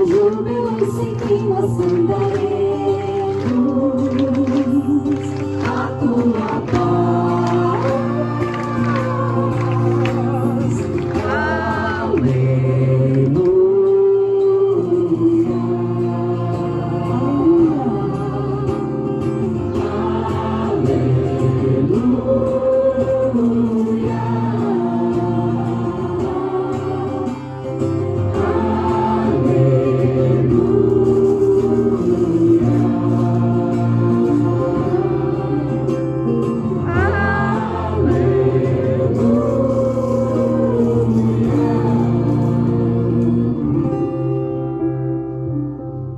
júbilo e sempre nós cantaremos a tua paz.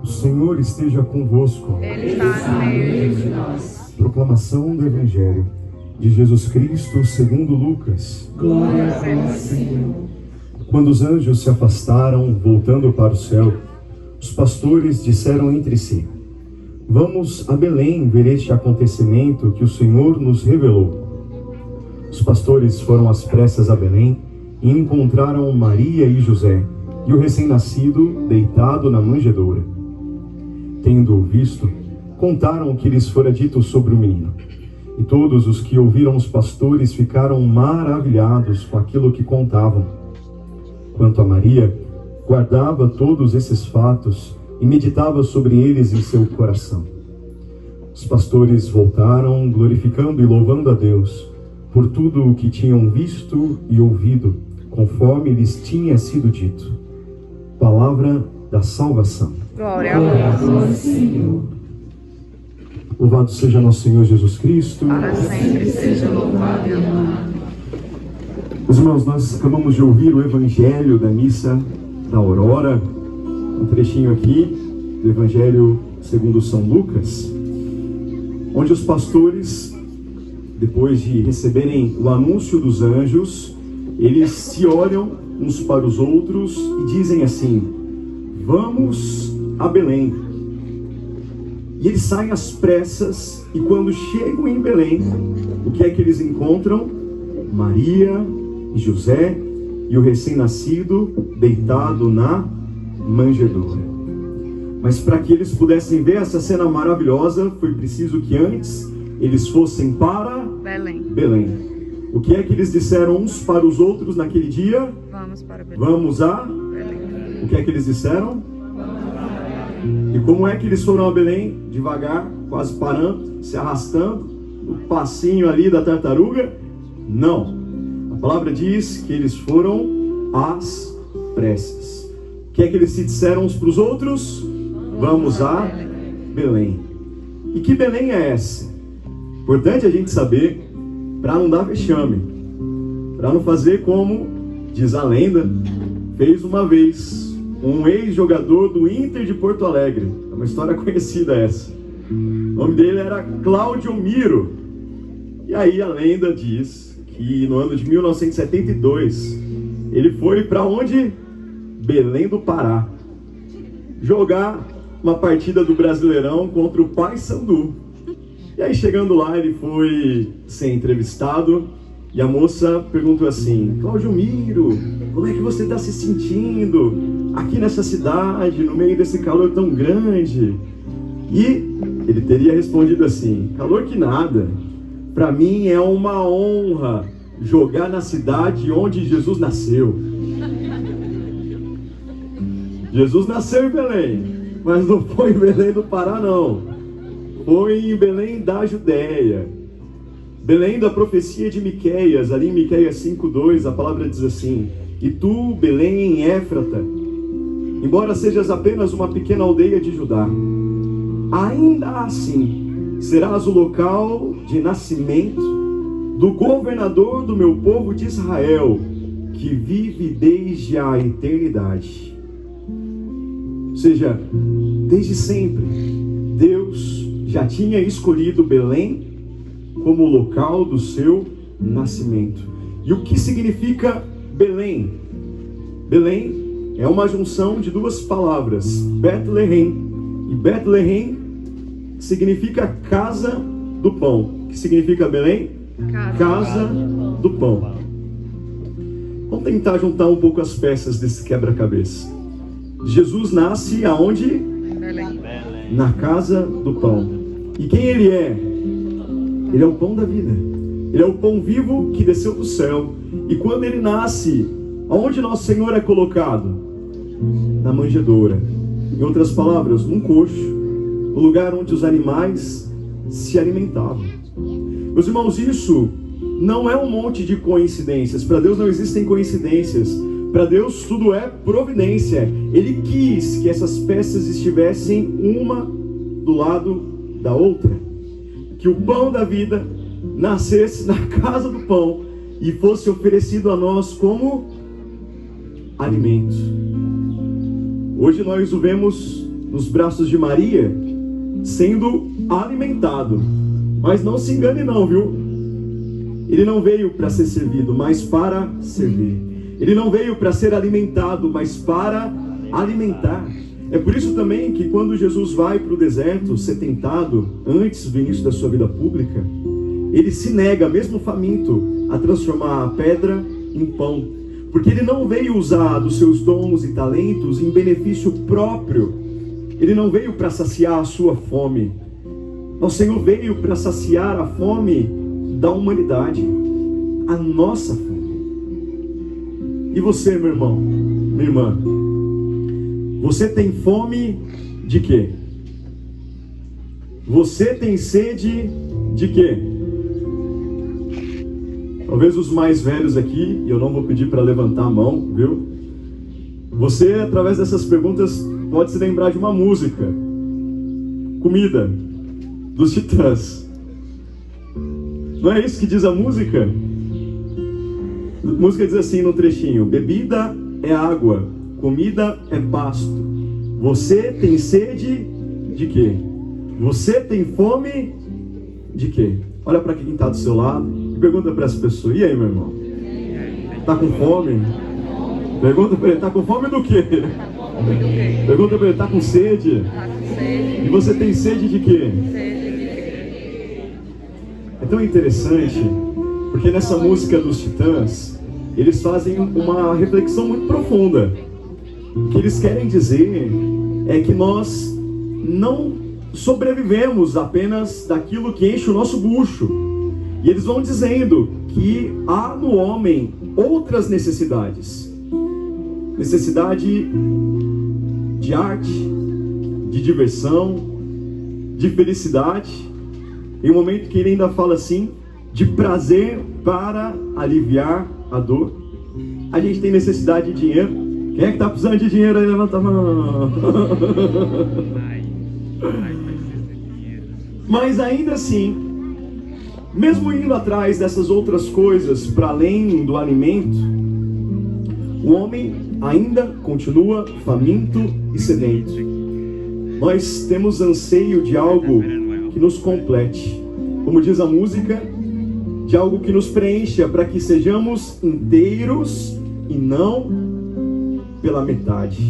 O Senhor esteja convosco. Ele está no meio de nós. Proclamação do Evangelho de Jesus Cristo segundo Lucas. Glória a vós, Senhor. Quando os anjos se afastaram, voltando para o céu, os pastores disseram entre si: Vamos a Belém ver este acontecimento que o Senhor nos revelou. Os pastores foram às pressas a Belém e encontraram Maria e José e o recém-nascido deitado na manjedoura. Tendo-o visto, contaram o que lhes fora dito sobre o menino. E todos os que ouviram os pastores ficaram maravilhados com aquilo que contavam. Quanto a Maria, guardava todos esses fatos e meditava sobre eles em seu coração. Os pastores voltaram, glorificando e louvando a Deus por tudo o que tinham visto e ouvido, conforme lhes tinha sido dito. Palavra da salvação. Glória a vós, Senhor. Louvado seja nosso Senhor Jesus Cristo. Para sempre seja louvado e amado. Meus irmãos, nós acabamos de ouvir o Evangelho da Missa da Aurora, um trechinho aqui do Evangelho segundo São Lucas, onde os pastores, depois de receberem o anúncio dos anjos, eles se olham uns para os outros e dizem assim: vamos a Belém. E eles saem às pressas, e quando chegam em Belém, o que é que eles encontram? Maria e José e o recém-nascido deitado na manjedoura. Mas para que eles pudessem ver essa cena maravilhosa, foi preciso que antes eles fossem para Belém. O que é que eles disseram uns para os outros naquele dia? Vamos para Belém. Vamos a Belém. O que é que eles disseram? E como é que eles foram a Belém? Devagar, quase parando, se arrastando, o passinho ali da tartaruga? Não. A palavra diz que eles foram às pressas. O que é que eles se disseram uns para os outros? Vamos a Belém. E que Belém é essa? Importante a gente saber, para não dar vexame, para não fazer como diz a lenda, fez uma vez um ex-jogador do Inter de Porto Alegre. É uma história conhecida essa. O nome dele era Cláudio Miro. E aí a lenda diz que no ano de 1972 ele foi para onde? Belém do Pará, jogar uma partida do Brasileirão contra o Paysandu. E aí chegando lá ele foi ser entrevistado e a moça perguntou assim: Cláudio Miro, como é que você está se sentindo aqui nessa cidade, no meio desse calor tão grande? E ele teria respondido assim: calor que nada, para mim é uma honra jogar na cidade onde Jesus nasceu. Jesus nasceu em Belém, mas não foi em Belém do Pará não, foi em Belém da Judéia, Belém da profecia de Miqueias. Ali em Miqueias 5:2 a palavra diz assim: e tu, Belém em Éfrata, embora sejas apenas uma pequena aldeia de Judá, ainda assim serás o local de nascimento do governador do meu povo de Israel, que vive desde a eternidade. Ou seja, desde sempre Deus já tinha escolhido Belém como o local do seu nascimento. E o que significa Belém? Belém é uma junção de duas palavras, Betlehem. E Betlehem significa casa do pão. O que significa Belém? Casa do pão. Vamos tentar juntar um pouco as peças desse quebra-cabeça. Jesus nasce aonde? Belém. Na casa do pão. E quem ele é? Ele é o pão da vida. Ele é o pão vivo que desceu do céu. E quando ele nasce, aonde nosso Senhor é colocado? Na manjedoura. Em outras palavras, num coxo. O lugar onde os animais se alimentavam. Meus irmãos, isso não é um monte de coincidências. Para Deus não existem coincidências. Para Deus tudo é providência. Ele quis que essas peças estivessem uma do lado da outra. Que o pão da vida nascesse na casa do pão e fosse oferecido a nós como alimento. Hoje nós o vemos nos braços de Maria sendo alimentado. Mas não se engane não, viu? Ele não veio para ser servido, mas para servir. Ele não veio para ser alimentado, mas para alimentar. É por isso também que quando Jesus vai para o deserto ser tentado, antes do início da sua vida pública, ele se nega, mesmo faminto, a transformar a pedra em pão. Porque ele não veio usar dos seus dons e talentos em benefício próprio. Ele não veio para saciar a sua fome. O Senhor veio para saciar a fome da humanidade, a nossa fome. E você, meu irmão, minha irmã, você tem fome de quê? Você tem sede de quê? Talvez os mais velhos aqui, e eu não vou pedir para levantar a mão, viu? Você, através dessas perguntas, pode se lembrar de uma música. Comida, dos Titãs. Não é isso que diz a música? A música diz assim no trechinho: bebida é água, comida é pasto. Você tem sede de quê? Você tem fome de quê? Olha para quem está do seu lado e pergunta para essa pessoa: e aí, meu irmão? Está com fome? Pergunta para ele: está com fome do quê? Pergunta para ele: está com sede? E você tem sede de quê? É tão interessante, porque nessa música dos Titãs, eles fazem uma reflexão muito profunda. O que eles querem dizer é que nós não sobrevivemos apenas daquilo que enche o nosso bucho. E eles vão dizendo que há no homem outras necessidades. Necessidade de arte, de diversão, de felicidade. Em um momento que ele ainda fala assim, de prazer para aliviar a dor. A gente tem necessidade de dinheiro. Quem é que está precisando de dinheiro aí? Levanta a mão. Mas ainda assim, mesmo indo atrás dessas outras coisas para além do alimento, o homem ainda continua faminto e sedento. Nós temos anseio de algo que nos complete, como diz a música, de algo que nos preencha, para que sejamos inteiros e não pela metade.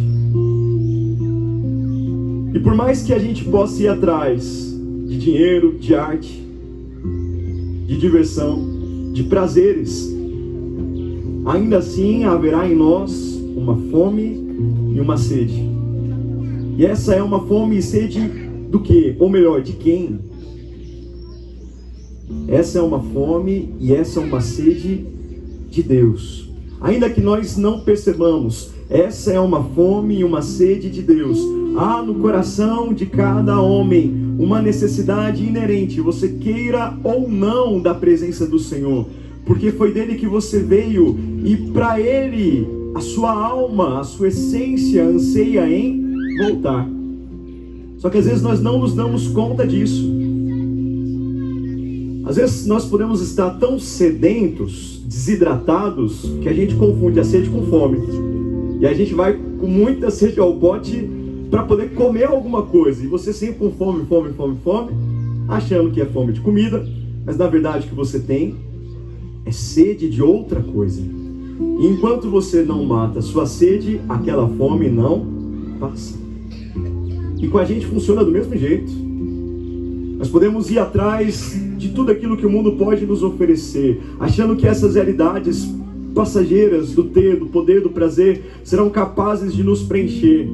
E por mais que a gente possa ir atrás de dinheiro, de arte, de diversão, de prazeres, ainda assim haverá em nós uma fome e uma sede. E essa é uma fome e sede do quê? Ou melhor, de quem? Essa é uma fome e essa é uma sede de Deus. Ainda que nós não percebamos, essa é uma fome e uma sede de Deus. Há no coração de cada homem uma necessidade inerente, você queira ou não, da presença do Senhor. Porque foi dele que você veio e para ele a sua alma, a sua essência anseia em voltar. Só que às vezes nós não nos damos conta disso. Às vezes nós podemos estar tão sedentos, desidratados, que a gente confunde a sede com fome. E a gente vai com muita sede ao pote para poder comer alguma coisa. E você sempre com fome, achando que é fome de comida, mas na verdade o que você tem é sede de outra coisa. E enquanto você não mata a sua sede, aquela fome não passa. E com a gente funciona do mesmo jeito. Nós podemos ir atrás de tudo aquilo que o mundo pode nos oferecer, achando que essas realidades passageiras do ter, do poder, do prazer, serão capazes de nos preencher.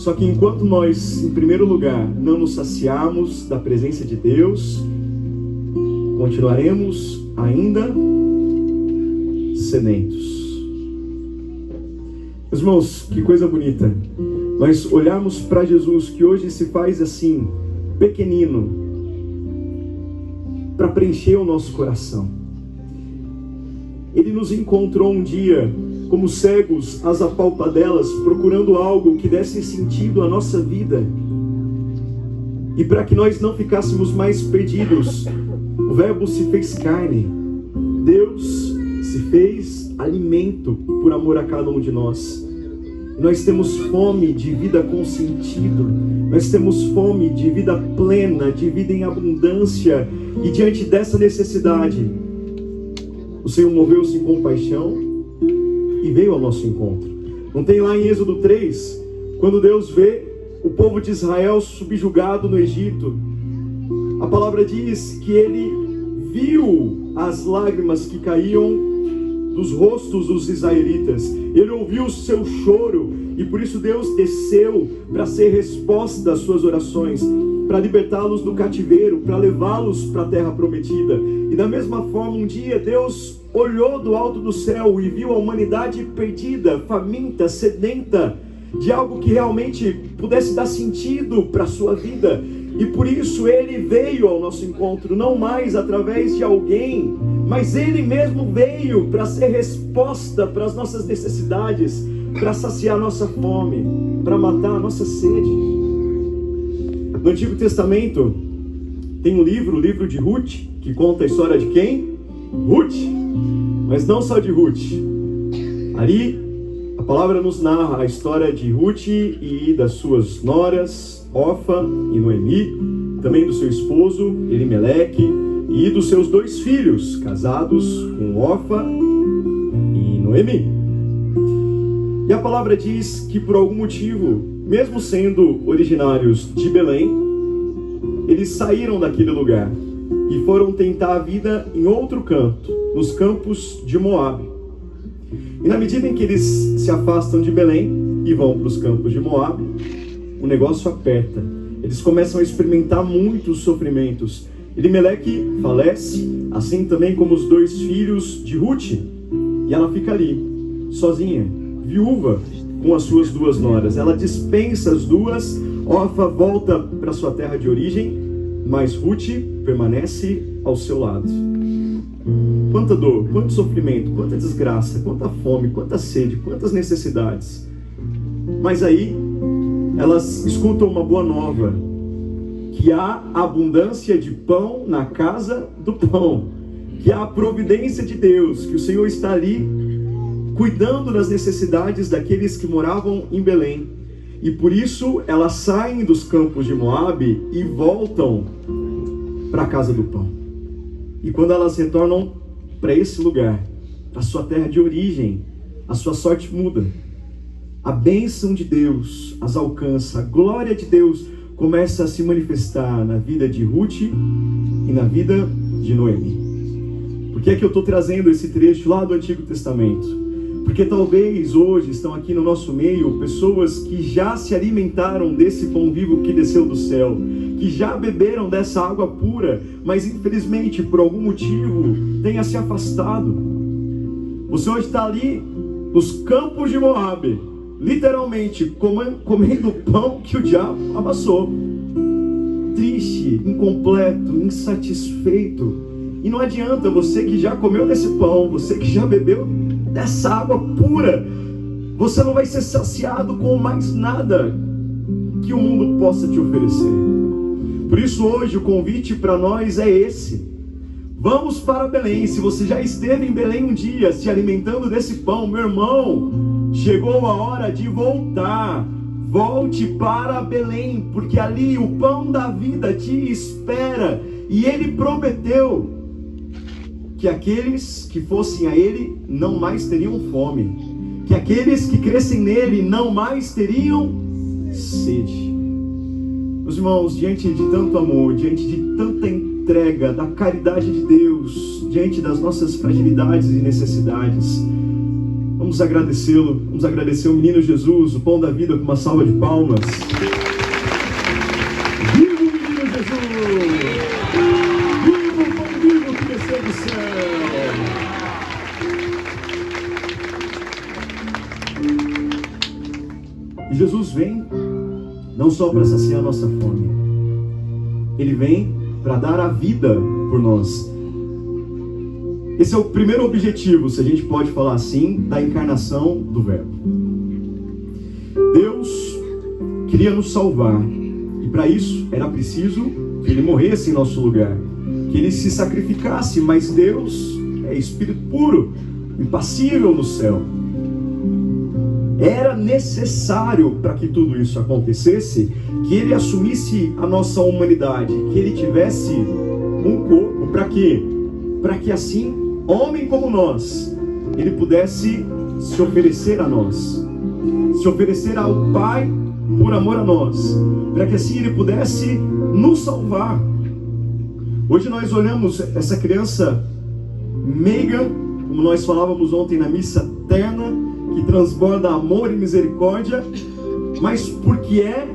Só que enquanto nós, em primeiro lugar, não nos saciarmos da presença de Deus, continuaremos ainda sedentos. Meus irmãos, que coisa bonita. Nós olharmos para Jesus, que hoje se faz assim, pequenino, para preencher o nosso coração. Ele nos encontrou um dia, como cegos às apalpadelas, procurando algo que desse sentido à nossa vida. E para que nós não ficássemos mais perdidos, o Verbo se fez carne. Deus se fez alimento por amor a cada um de nós. Nós temos fome de vida com sentido. Nós temos fome de vida plena, de vida em abundância. E diante dessa necessidade, o Senhor moveu-se em compaixão e veio ao nosso encontro. Não tem lá em Êxodo 3, quando Deus vê o povo de Israel subjugado no Egito, a palavra diz que ele viu as lágrimas que caíam dos rostos dos israelitas. Ele ouviu o seu choro e por isso Deus desceu para ser resposta às suas orações, para libertá-los do cativeiro, para levá-los para a terra prometida. E da mesma forma, um dia Deus olhou do alto do céu e viu a humanidade perdida, faminta, sedenta de algo que realmente pudesse dar sentido para a sua vida. E por isso Ele veio ao nosso encontro, não mais através de alguém, mas Ele mesmo veio para ser resposta para as nossas necessidades, para saciar a nossa fome, para matar a nossa sede. No Antigo Testamento tem um livro, o livro de Ruth, que conta a história de quem? Ruth. Mas não só de Ruth. Ali a palavra nos narra a história de Ruth e das suas noras, Orfa e Noemi, também do seu esposo, Elimeleque, e dos seus 2 filhos, casados com Orfa e Noemi. E a palavra diz que por algum motivo, mesmo sendo originários de Belém, eles saíram daquele lugar e foram tentar a vida em outro canto, nos campos de Moabe. E na medida em que eles se afastam de Belém e vão para os campos de Moabe, o negócio aperta. Eles começam a experimentar muitos sofrimentos. Elimeleque falece, assim também como os 2 filhos de Ruth. E ela fica ali, sozinha, viúva, com as suas 2 noras. Ela dispensa as 2, Orfa volta para sua terra de origem, mas Ruth permanece ao seu lado. Quanta dor, quanto sofrimento, quanta desgraça, quanta fome, quanta sede, quantas necessidades. Mas aí elas escutam uma boa nova, que há abundância de pão na casa do pão, que há a providência de Deus, que o Senhor está ali cuidando das necessidades daqueles que moravam em Belém. E por isso elas saem dos campos de Moabe e voltam para a casa do pão. E quando elas retornam para esse lugar, a sua terra de origem, a sua sorte muda. A bênção de Deus as alcança, a glória de Deus começa a se manifestar na vida de Ruth e na vida de Noemi. Por que é que eu estou trazendo esse trecho lá do Antigo Testamento? Porque talvez hoje estão aqui no nosso meio pessoas que já se alimentaram desse pão vivo que desceu do céu, que já beberam dessa água pura, mas infelizmente por algum motivo tenha se afastado. Você hoje está ali nos campos de Moabe, literalmente comendo o pão que o diabo amassou, triste, incompleto, insatisfeito. E não adianta, você que já comeu desse pão, você que já bebeu dessa água pura, você não vai ser saciado com mais nada que o mundo possa te oferecer. Por isso hoje o convite para nós é esse: vamos para Belém. Se você já esteve em Belém um dia se alimentando desse pão, meu irmão, chegou a hora de voltar. Volte para Belém, porque ali o pão da vida te espera. E Ele prometeu que aqueles que fossem a Ele não mais teriam fome, que aqueles que crescem nele não mais teriam sede. Meus irmãos, diante de tanto amor, diante de tanta entrega da caridade de Deus, diante das nossas fragilidades e necessidades, vamos Vamos agradecê-lo, vamos agradecer o menino Jesus, o pão da vida, com uma salva de palmas. Viva o menino Jesus! Viva o pão vivo que desceu do céu! E Jesus vem não só para saciar a nossa fome, Ele vem para dar a vida por nós. Esse é o primeiro objetivo, se a gente pode falar assim, da encarnação do Verbo. Deus queria nos salvar, e para isso era preciso que Ele morresse em nosso lugar, que Ele se sacrificasse, mas Deus é Espírito puro, impassível no céu. Era necessário, para que tudo isso acontecesse, que Ele assumisse a nossa humanidade, que Ele tivesse um corpo. Para quê? Para que assim, homem como nós, Ele pudesse se oferecer a nós, se oferecer ao Pai por amor a nós, para que assim Ele pudesse nos salvar. Hoje nós olhamos essa criança meiga, como nós falávamos ontem na missa terna, que transborda amor e misericórdia, mas por que é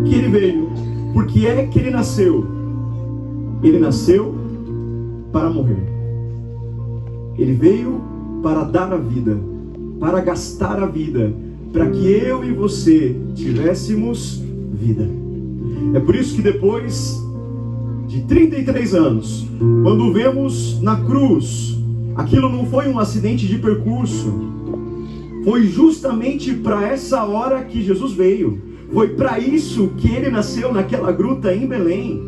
que Ele veio? Por que é que Ele nasceu? Ele nasceu para morrer. Ele veio para dar a vida, para gastar a vida, para que eu e você tivéssemos vida. É por isso que depois de 33 anos, quando vemos na cruz, aquilo não foi um acidente de percurso. Foi justamente para essa hora que Jesus veio. Foi para isso que Ele nasceu naquela gruta em Belém.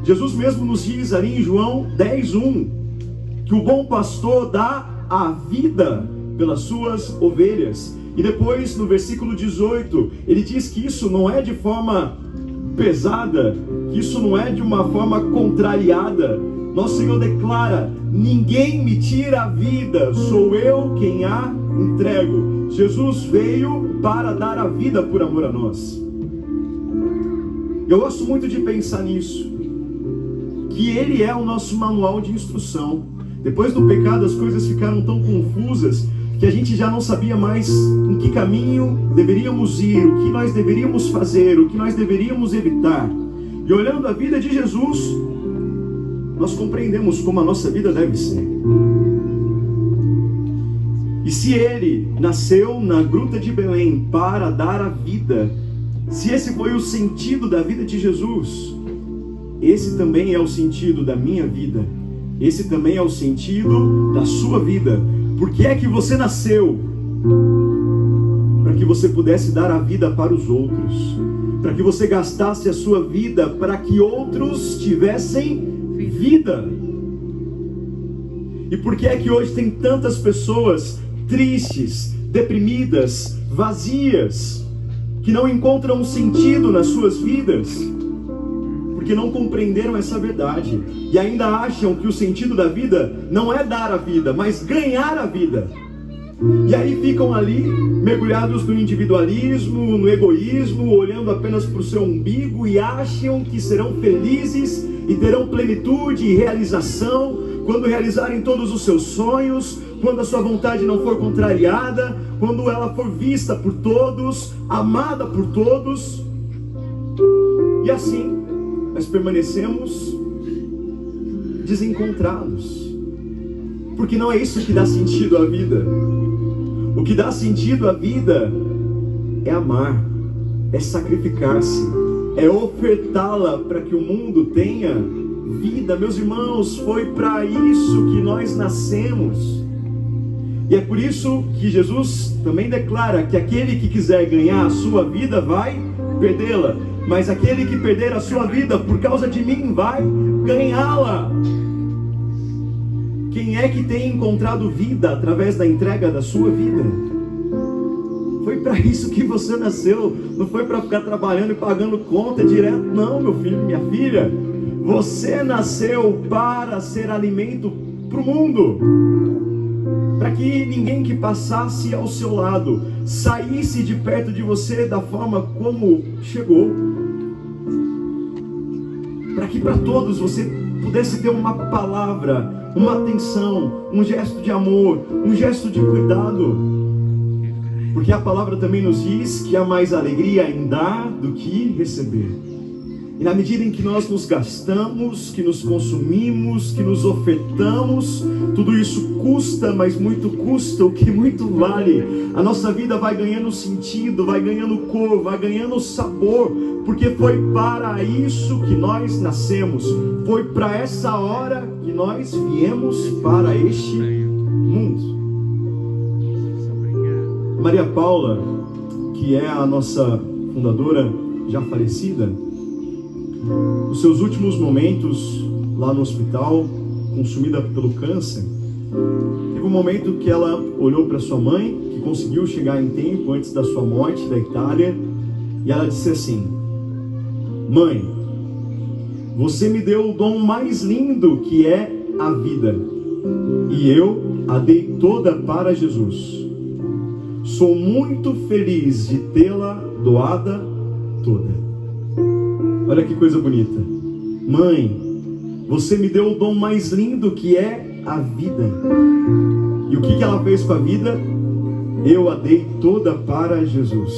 Jesus mesmo nos diz ali em João 10:1 que o bom pastor dá a vida pelas suas ovelhas. E depois no versículo 18 ele diz que isso não é de forma pesada, que isso não é de uma forma contrariada. Nosso Senhor declara: ninguém me tira a vida, sou eu quem a entrego. Jesus veio para dar a vida por amor a nós. Eu gosto muito de pensar nisso, que Ele é o nosso manual de instrução. Depois do pecado as coisas ficaram tão confusas que a gente já não sabia mais em que caminho deveríamos ir, o que nós deveríamos fazer, o que nós deveríamos evitar. E olhando a vida de Jesus, nós compreendemos como a nossa vida deve ser. E se Ele nasceu na gruta de Belém para dar a vida, se esse foi o sentido da vida de Jesus, esse também é o sentido da minha vida. Esse também é o sentido da sua vida. Por que é que você nasceu? Para que você pudesse dar a vida para os outros, para que você gastasse a sua vida para que outros tivessem vida. E por que é que hoje tem tantas pessoas tristes, deprimidas, vazias, que não encontram um sentido nas suas vidas? Porque não compreenderam essa verdade e ainda acham que o sentido da vida não é dar a vida, mas ganhar a vida. E aí ficam ali mergulhados no individualismo, no egoísmo, olhando apenas para o seu umbigo, e acham que serão felizes e terão plenitude e realização quando realizarem todos os seus sonhos, quando a sua vontade não for contrariada, quando ela for vista por todos, amada por todos. E assim nós permanecemos desencontrados, porque não é isso que dá sentido à vida. O que dá sentido à vida é amar, é sacrificar-se, é ofertá-la para que o mundo tenha vida. Meus irmãos, foi para isso que nós nascemos. E é por isso que Jesus também declara que aquele que quiser ganhar a sua vida vai perdê-la, mas aquele que perder a sua vida por causa de mim vai ganhá-la. Quem é que tem encontrado vida através da entrega da sua vida? Foi para isso que você nasceu. Não foi para ficar trabalhando e pagando conta direto. Não, meu filho, minha filha. Você nasceu para ser alimento para o mundo, para que ninguém que passasse ao seu lado saísse de perto de você da forma como chegou, para que para todos você pudesse ter uma palavra, uma atenção, um gesto de amor, um gesto de cuidado. Porque a palavra também nos diz que há mais alegria em dar do que receber. E na medida em que nós nos gastamos, que nos consumimos, que nos ofertamos, tudo isso custa, mas muito custa, o que muito vale. A nossa vida vai ganhando sentido, vai ganhando cor, vai ganhando sabor, porque foi para isso que nós nascemos. Foi para essa hora que nós viemos para este mundo. Maria Paula, que é a nossa fundadora já falecida, nos seus últimos momentos lá no hospital, consumida pelo câncer, teve um momento que ela olhou para sua mãe, que conseguiu chegar em tempo antes da sua morte, da Itália, e ela disse assim: mãe, você me deu o dom mais lindo, que é a vida, e eu a dei toda para Jesus. Sou muito feliz de tê-la doada toda. Olha que coisa bonita. Mãe, você me deu o dom mais lindo, que é a vida. E o que ela fez com a vida? Eu a dei toda para Jesus.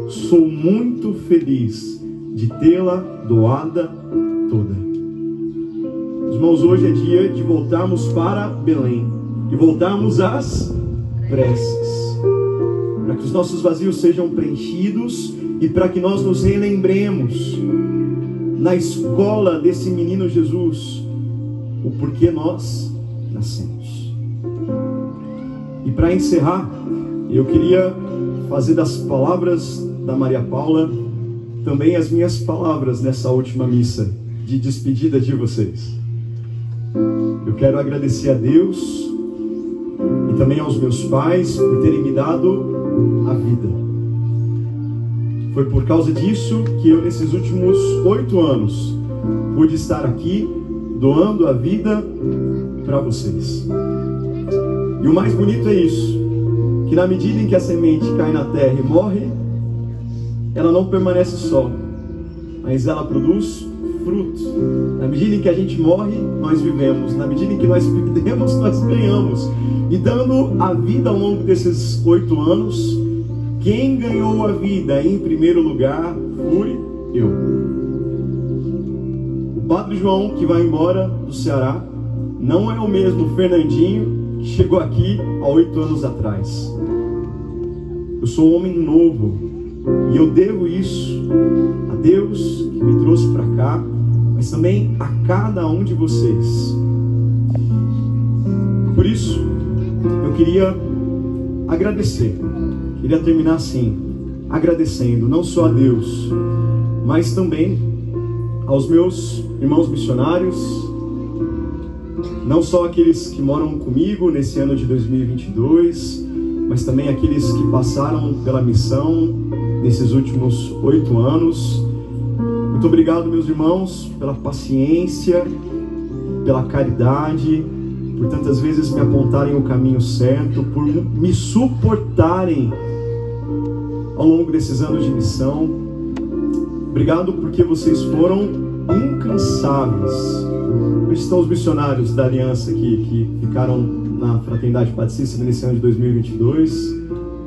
Sou muito feliz de tê-la doada toda. Irmãos, hoje é dia de voltarmos para Belém e voltarmos às preces, para que os nossos vazios sejam preenchidos e para que nós nos relembremos na escola desse menino Jesus o porquê nós nascemos. E para encerrar, eu queria fazer das palavras da Maria Paula também as minhas palavras nessa última missa de despedida de vocês. Eu quero agradecer a Deus e também aos meus pais por terem me dado a vida. Foi por causa disso que eu, nesses últimos 8 anos, pude estar aqui doando a vida para vocês. E o mais bonito é isso, que na medida em que a semente cai na terra e morre, ela não permanece só, mas ela produz fruto. Na medida em que a gente morre, nós vivemos. Na medida em que nós perdemos, nós ganhamos. E dando a vida ao longo desses 8 anos, quem ganhou a vida em primeiro lugar fui eu. O Padre João, que vai embora do Ceará, não é o mesmo Fernandinho que chegou aqui há 8 anos atrás. Eu sou um homem novo e eu devo isso a Deus que me trouxe para cá, mas também a cada um de vocês. Por isso, eu queria agradecer. Queria terminar assim, agradecendo não só a Deus, mas também aos meus irmãos missionários, não só aqueles que moram comigo nesse ano de 2022, mas também aqueles que passaram pela missão nesses últimos 8 anos. Muito obrigado, meus irmãos, pela paciência, pela caridade, por tantas vezes me apontarem o caminho certo, por me suportarem ao longo desses anos de missão. Obrigado porque vocês foram incansáveis. Onde estão os missionários da Aliança aqui, que ficaram na Fraternidade Patricista nesse ano de 2022?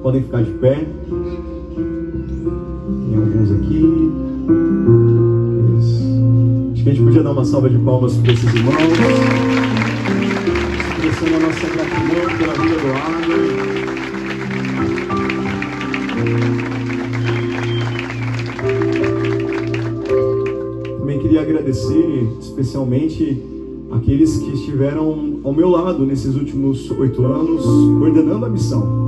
Podem ficar de pé. Tem alguns aqui. Isso. Acho que a gente podia dar uma salva de palmas para esses irmãos, expressando a nossa gratidão pela vida doada. Também queria agradecer especialmente aqueles que estiveram ao meu lado nesses últimos 8 anos, coordenando a missão.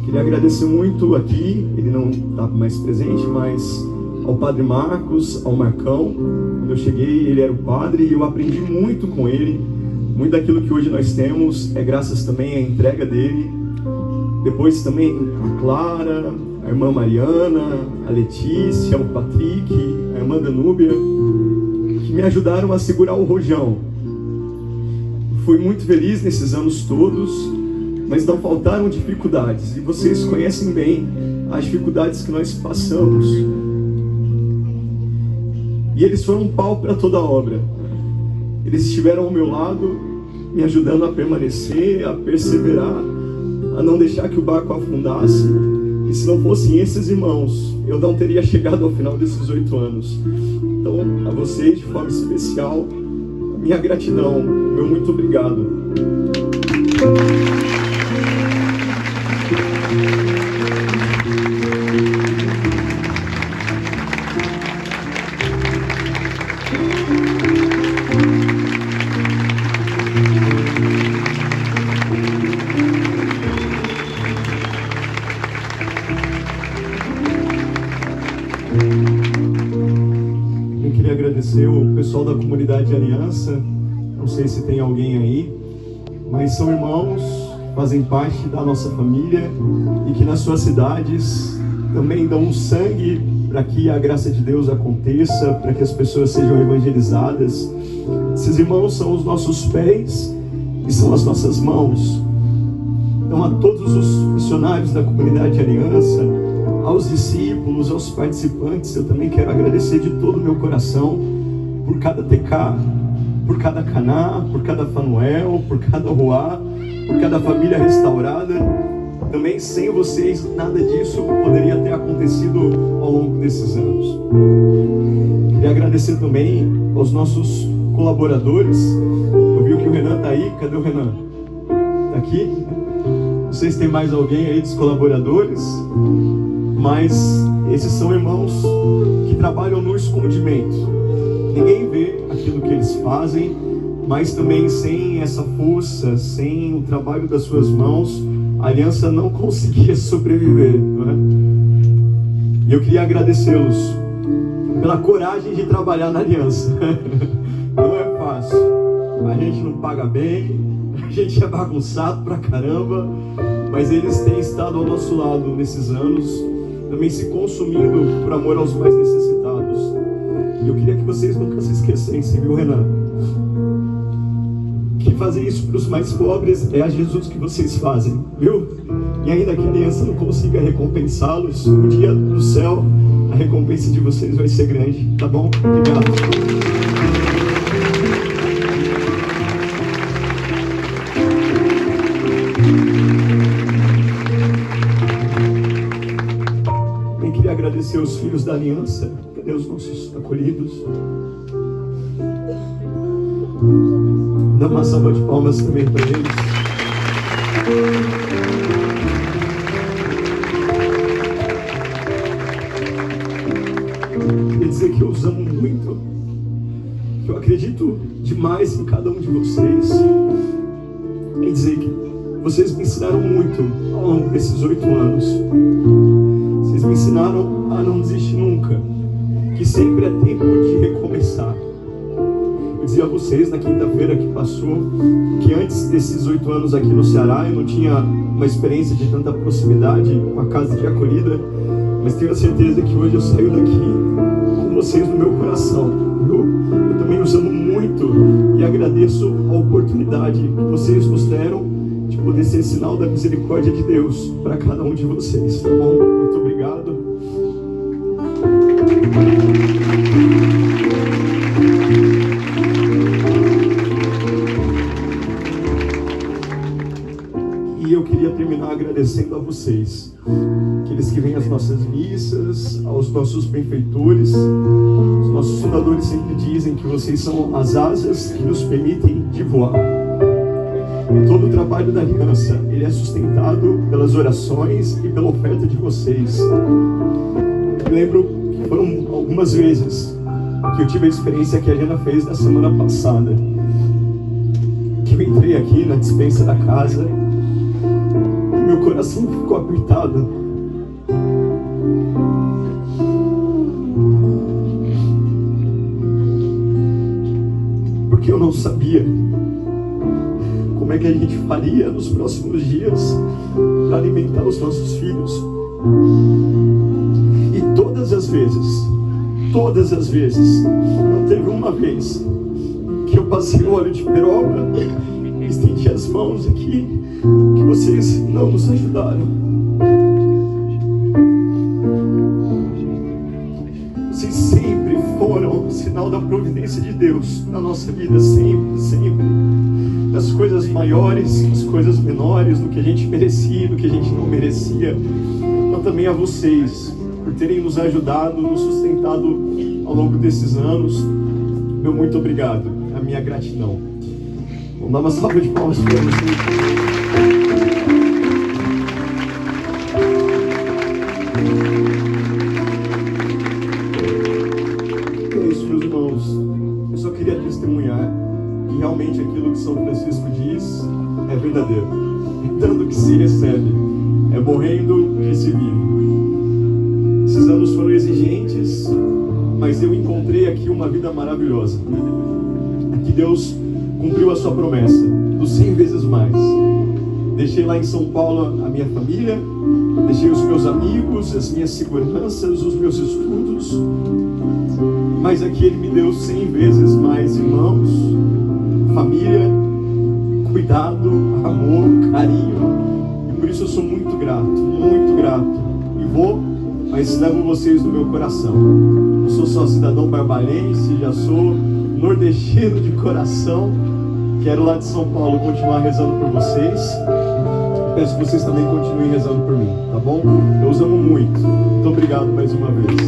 Queria agradecer muito aqui, ele não está mais presente, mas ao Padre Marcos, ao Marcão. Quando eu cheguei, ele era o padre e eu aprendi muito com ele. Muito daquilo que hoje nós temos é graças também à entrega dele. Depois também a Clara, a irmã Mariana, a Letícia, o Patrick, a irmã Danúbia, que me ajudaram a segurar o rojão. Fui muito feliz nesses anos todos, mas não faltaram dificuldades. E vocês conhecem bem as dificuldades que nós passamos. E eles foram um pau para toda a obra. Eles estiveram ao meu lado, me ajudando a permanecer, a perseverar, a não deixar que o barco afundasse. E se não fossem esses irmãos, eu não teria chegado ao final desses 8 anos. Então, a vocês, de forma especial, a minha gratidão, o meu muito obrigado. Eu queria agradecer o pessoal da comunidade de Aliança. Não sei se tem alguém aí, mas são irmãos, fazem parte da nossa família e que nas suas cidades também dão sangue para que a graça de Deus aconteça, para que as pessoas sejam evangelizadas. Esses irmãos são os nossos pés e são as nossas mãos. Então, a todos os missionários da comunidade de Aliança, aos discípulos, aos participantes, eu também quero agradecer de todo o meu coração por cada TK, por cada Caná, por cada Fanuel, por cada Ruá, por cada família restaurada. Também sem vocês nada disso poderia ter acontecido ao longo desses anos. Queria agradecer também aos nossos colaboradores. Eu vi que o Renan está aí. Cadê o Renan? Está aqui? Não sei se tem mais alguém aí dos colaboradores, mas esses são irmãos que trabalham no escondimento. Ninguém vê aquilo que eles fazem, mas também sem essa força, sem o trabalho das suas mãos, a aliança não conseguia sobreviver, não é? E eu queria agradecê-los pela coragem de trabalhar na aliança. Não é fácil. A gente não paga bem, a gente é bagunçado pra caramba, mas eles têm estado ao nosso lado nesses anos, também se consumindo por amor aos mais necessitados. E eu queria que vocês nunca se esquecessem, viu, Renan? Que fazer isso para os mais pobres é a Jesus que vocês fazem, viu? E ainda que a aliança não consiga recompensá-los, no dia do céu, a recompensa de vocês vai ser grande, tá bom? Obrigado. Agradecer os filhos da aliança. Cadê os nossos acolhidos? Dá uma salva de palmas também para eles. Queria dizer que eu os amo muito, que eu acredito demais em cada um de vocês, e dizer que vocês me ensinaram muito ao longo desses 8 anos. Vocês me ensinaram a não desistir nunca, que sempre é tempo de recomeçar. Eu dizia a vocês na quinta-feira que passou, que antes desses 8 anos aqui no Ceará, eu não tinha uma experiência de tanta proximidade com a casa de acolhida, mas tenho a certeza que hoje eu saio daqui com vocês no meu coração. Eu também os amo muito e agradeço a oportunidade que vocês nos deram de poder ser sinal da misericórdia de Deus para cada um de vocês, tá bom? Muito obrigado. E eu queria terminar agradecendo a vocês, aqueles que vêm às nossas missas, aos nossos benfeitores. Os nossos fundadores sempre dizem que vocês são as asas que nos permitem de voar. Todo o trabalho da aliança, ele é sustentado pelas orações e pela oferta de vocês. Eu lembro que foram algumas vezes que eu tive a experiência que a Jana fez na semana passada, que eu entrei aqui na despensa da casa e meu coração ficou apertado. Porque eu não sabia como é que a gente faria nos próximos dias para alimentar os nossos filhos. E todas as vezes, não teve uma vez que eu passei o óleo de peroba e estendi as mãos aqui, que vocês não nos ajudaram. Vocês sempre foram, se sinal da providência de Deus na nossa vida, sempre, sempre. Das coisas maiores, das coisas menores, do que a gente merecia, do que a gente não merecia. Mas também a vocês, por terem nos ajudado, nos sustentado ao longo desses anos. Meu muito obrigado, a minha gratidão. Vamos dar uma salva de palmas para vocês. É isso, meus irmãos. Eu só queria testemunhar que realmente aquilo que São Francisco diz é verdadeiro. Dando que se recebe, é morrendo que se vive. Esses anos foram exigentes, mas eu encontrei aqui uma vida maravilhosa. Aqui Deus cumpriu a sua promessa, dos 100 vezes mais. Deixei lá em São Paulo a minha família, deixei os meus amigos, as minhas seguranças, os meus estudos, mas aqui Ele me deu 100 vezes mais irmãos, família, cuidado, amor, carinho, e por isso eu sou muito grato, e vou, mas levo vocês no meu coração. Eu sou só cidadão barbarense, já sou nordestino de coração, quero lá de São Paulo continuar rezando por vocês. Peço que vocês também continuem rezando por mim, tá bom? Eu os amo muito. Muito obrigado mais uma vez.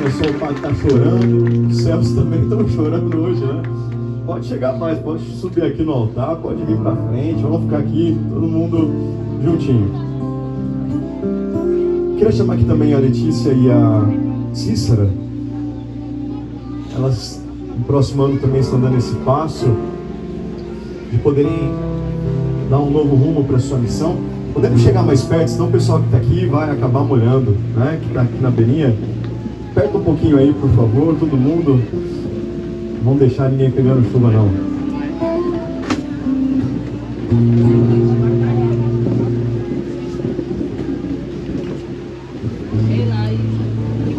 Eu sou o pai que está chorando, os céus também estão chorando hoje, né? Pode chegar mais, pode subir aqui no altar, pode vir pra frente, vamos ficar aqui, todo mundo juntinho. Queria chamar aqui também a Letícia e a Cícera. Elas, no próximo ano, também estão dando esse passo de poderem dar um novo rumo para a sua missão. Podemos chegar mais perto, senão o pessoal que está aqui vai acabar molhando, né? Que está aqui na beirinha. Aperta um pouquinho aí, por favor, todo mundo. Não vamos deixar ninguém pegando chuva, não.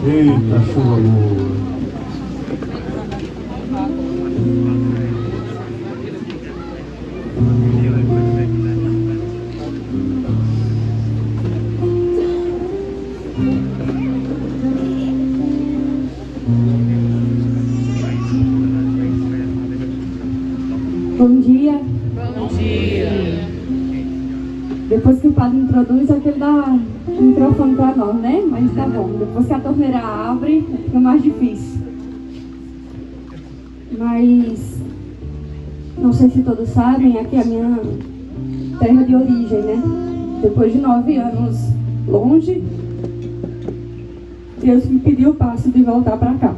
Eita, chuva boa. Bom dia. Bom dia. Depois que o padre introduz, é que ele dá o microfone para nós, né? Mas tá bom. Depois que a torneira abre, fica mais difícil. Mas não sei se todos sabem, aqui é a minha terra de origem, né? Depois de 9 anos longe, Deus me pediu o passo de voltar para cá.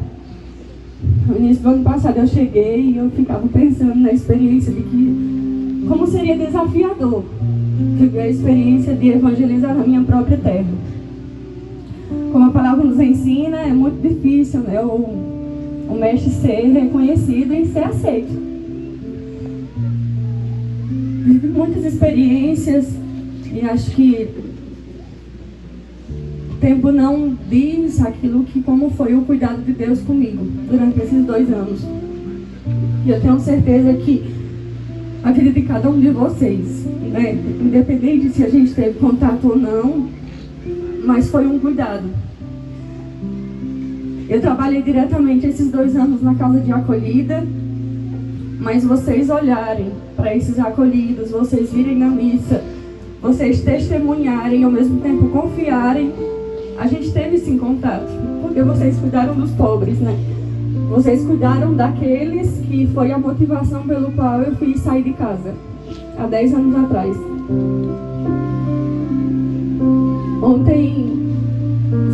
No início do ano passado eu cheguei e eu ficava pensando na experiência de que como seria desafiador viver a experiência de evangelizar na minha própria terra. Como a palavra nos ensina, é muito difícil, né, o mestre ser reconhecido e ser aceito. Vivi muitas experiências e acho que o tempo não diz aquilo que como foi o cuidado de Deus comigo durante esses 2 anos. E eu tenho certeza que a vida de cada um de vocês, né, independente se a gente teve contato ou não, mas foi um cuidado. Eu trabalhei diretamente esses 2 anos na casa de acolhida, mas vocês olharem para esses acolhidos, vocês virem na missa, vocês testemunharem e ao mesmo tempo confiarem, a gente teve sim contato, porque vocês cuidaram dos pobres, né? Vocês cuidaram daqueles que foi a motivação pelo qual eu fiz sair de casa, há 10 anos atrás. Ontem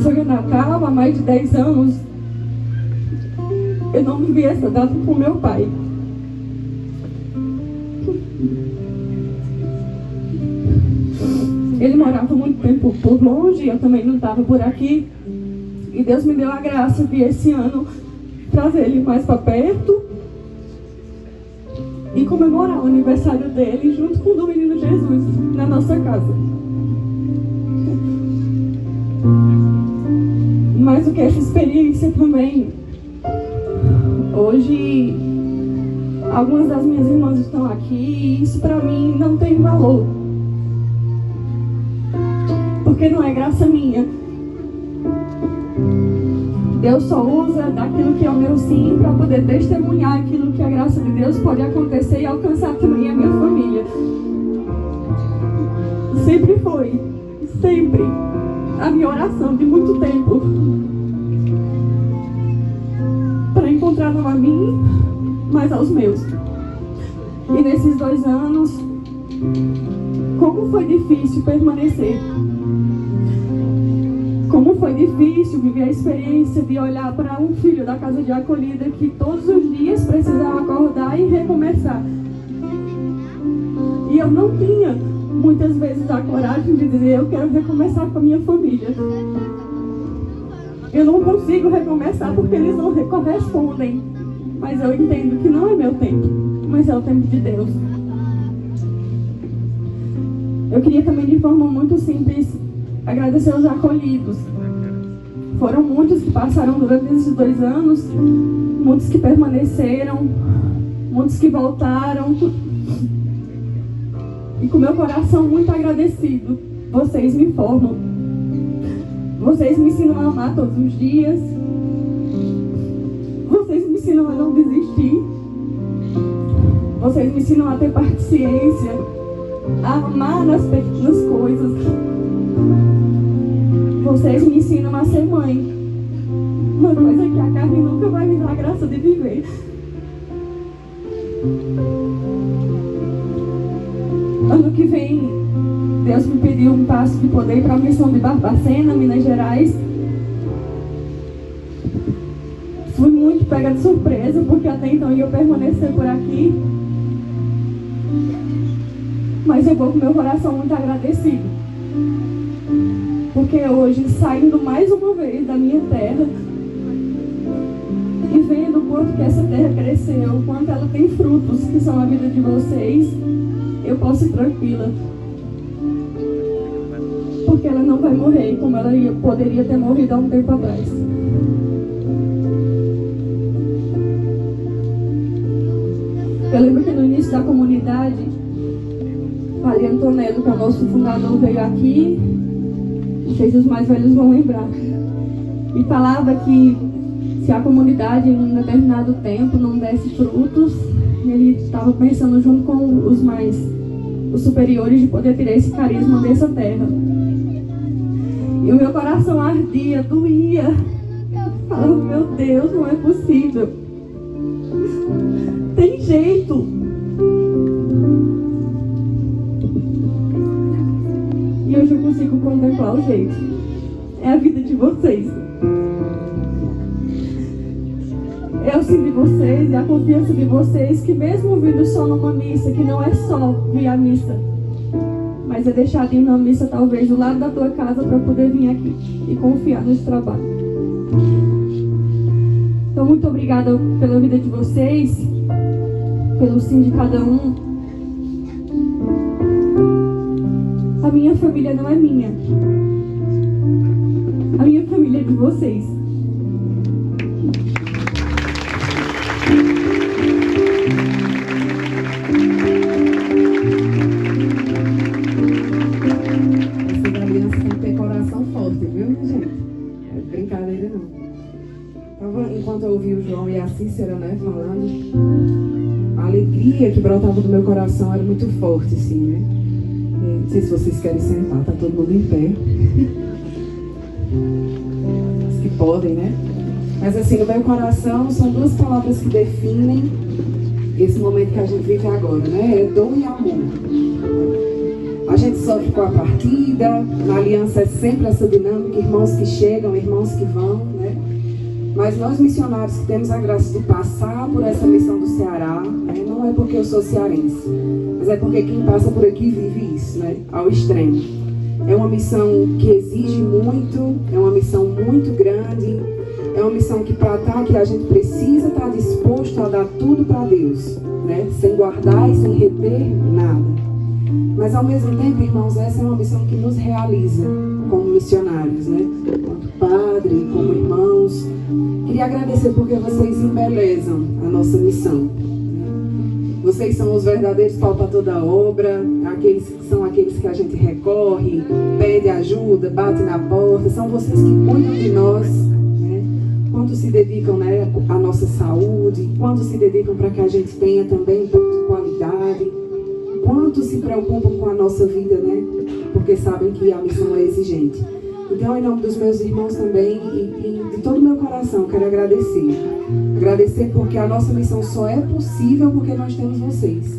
foi o Natal, há mais de 10 anos. Eu não vivi essa data com meu pai. Ele morava muito tempo por longe, eu também não estava por aqui. E Deus me deu a graça de esse ano trazer ele mais para perto e comemorar o aniversário dele junto com o do menino Jesus na nossa casa. Mais do que essa experiência também, hoje algumas das minhas irmãs estão aqui e isso para mim não tem valor. porque não é graça minha. Deus só usa daquilo que é o meu sim para poder testemunhar aquilo que a graça de Deus pode acontecer e alcançar também a minha família. Sempre foi, sempre, a minha oração de muito tempo para encontrar não a mim, mas aos meus. E nesses 2 anos, como foi difícil permanecer. Como foi difícil viver a experiência de olhar para um filho da casa de acolhida que todos os dias precisava acordar e recomeçar. E eu não tinha, muitas vezes, a coragem de dizer: eu quero recomeçar com a minha família. Eu não consigo recomeçar porque eles não correspondem. Mas eu entendo que não é meu tempo, mas é o tempo de Deus. Eu queria também, de forma muito simples, agradecer aos acolhidos. Foram muitos que passaram durante esses 2 anos, muitos que permaneceram, muitos que voltaram. E com meu coração muito agradecido, vocês me formam. Vocês me ensinam a amar todos os dias. Vocês me ensinam a não desistir. Vocês me ensinam a ter paciência, a amar nas pequenas coisas. Vocês me ensinam a ser mãe. Uma coisa que a carne nunca vai me dar a graça de viver. Ano que vem, Deus me pediu um passo de poder ir para a missão de Barbacena, Minas Gerais. Fui muito pega de surpresa, porque até então ia permanecer por aqui. Mas eu vou com meu coração muito agradecido. Porque hoje, saindo mais uma vez da minha terra e vendo o quanto que essa terra cresceu, o quanto ela tem frutos que são a vida de vocês, eu posso ir tranquila. Porque ela não vai morrer como ela poderia ter morrido há um tempo atrás. Eu lembro que no início da comunidade, Padre Antonello, que é o nosso fundador, veio aqui. Não sei se os mais velhos vão lembrar. E falava que se a comunidade em um determinado tempo não desse frutos, ele estava pensando junto com os superiores de poder tirar esse carisma dessa terra. E o meu coração ardia, doía. Falava: meu Deus, não é possível. Tem jeito. E hoje eu consigo contemplar o jeito. É a vida de vocês. É o sim de vocês e a confiança de vocês, que mesmo vindo só numa missa, que não é só vir à missa, mas é deixar de ir na missa talvez do lado da tua casa para poder vir aqui e confiar nesse trabalho. Então, muito obrigada pela vida de vocês, pelo sim de cada um. A minha família não é minha. A minha família é de vocês. Essa da aliança tem que ter coração forte, viu, minha gente? É brincadeira não. Enquanto eu ouvi o João e a Cícera, né, falando, a alegria que brotava do meu coração era muito forte, assim, né? Não sei se vocês querem sentar, tá todo mundo em pé. Os que podem, né? Mas assim, no meu coração são 2 palavras que definem esse momento que a gente vive agora, né? É dom e amor. A gente sofre com a partida, na aliança é sempre essa dinâmica, irmãos que chegam, irmãos que vão, né? Mas nós missionários que temos a graça de passar por essa missão do Ceará, né? Não é porque eu sou cearense, mas é porque quem passa por aqui vive isso, né? Ao extremo. É uma missão que exige muito, é uma missão muito grande, é uma missão que para estar aqui a gente precisa estar disposto a dar tudo para Deus, né? Sem guardar e sem reter nada. Mas ao mesmo tempo, irmãos, essa é uma missão que nos realiza como missionários, né? Como padre, como irmãos. Queria agradecer porque vocês embelezam a nossa missão. Vocês são os verdadeiros pau para toda a obra, são aqueles que a gente recorre, pede ajuda, bate na porta, são vocês que cuidam de nós, né? Quanto se dedicam, né, à nossa saúde, quanto se dedicam para que a gente tenha também um pouco de qualidade, quanto se preocupam com a nossa vida, né? Porque sabem que a missão é exigente. Então, em nome dos meus irmãos também e de todo o meu coração, quero agradecer. Agradecer porque a nossa missão só é possível porque nós temos vocês.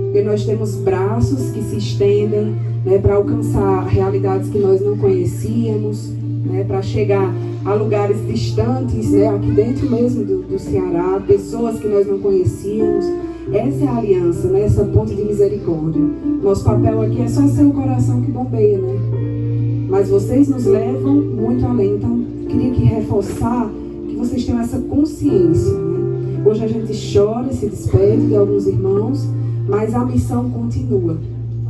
Porque nós temos braços que se estendem, né, para alcançar realidades que nós não conhecíamos, né, para chegar a lugares distantes, né, aqui dentro mesmo do Ceará, pessoas que nós não conhecíamos. Essa é a aliança, né, essa ponte de misericórdia. Nosso papel aqui é só ser o coração que bombeia, né? Mas vocês nos levam muito além. Então, queria que reforçar que vocês tenham essa consciência, né? Hoje a gente chora, se despede de alguns irmãos, mas a missão continua,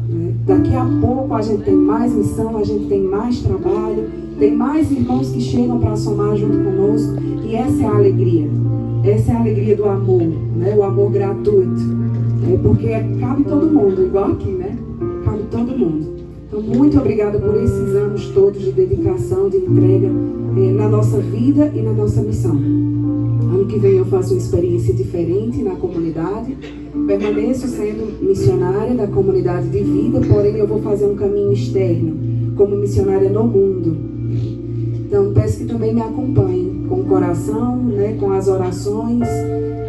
né? Daqui a pouco a gente tem mais missão, a gente tem mais trabalho, tem mais irmãos que chegam para somar junto conosco, e essa é a alegria. Essa é a alegria do amor, né? O amor gratuito. Porque cabe todo mundo, igual aqui, né? Cabe todo mundo. Então, muito obrigada por esses anos todos de dedicação, de entrega na nossa vida e na nossa missão. Ano que vem eu faço uma experiência diferente na comunidade. Permaneço sendo missionária da comunidade de vida, porém eu vou fazer um caminho externo, como missionária no mundo. Então, peço que também me acompanhem com o coração, né, com as orações,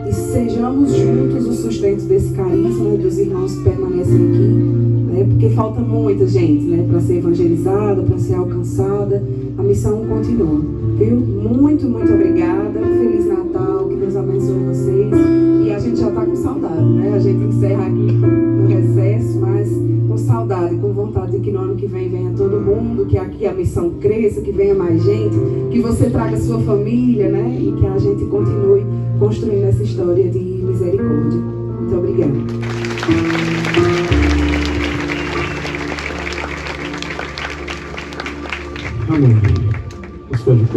e sejamos juntos o sustento desse carisma, né, dos irmãos que permanecem aqui, né, porque falta muita gente, né, para ser evangelizada, para ser alcançada. A missão continua, viu? Muito, muito obrigada. Feliz Natal, que Deus abençoe vocês. E a gente já está com saudade, né? A gente encerra aqui no recesso, mas com saudade, com vontade de que no ano que vem venha todo mundo, que aqui a missão cresça, que venha mais gente, que você traga sua família, né? E que a gente continue construindo essa história de misericórdia. Muito obrigada. Amém. Estou de pé.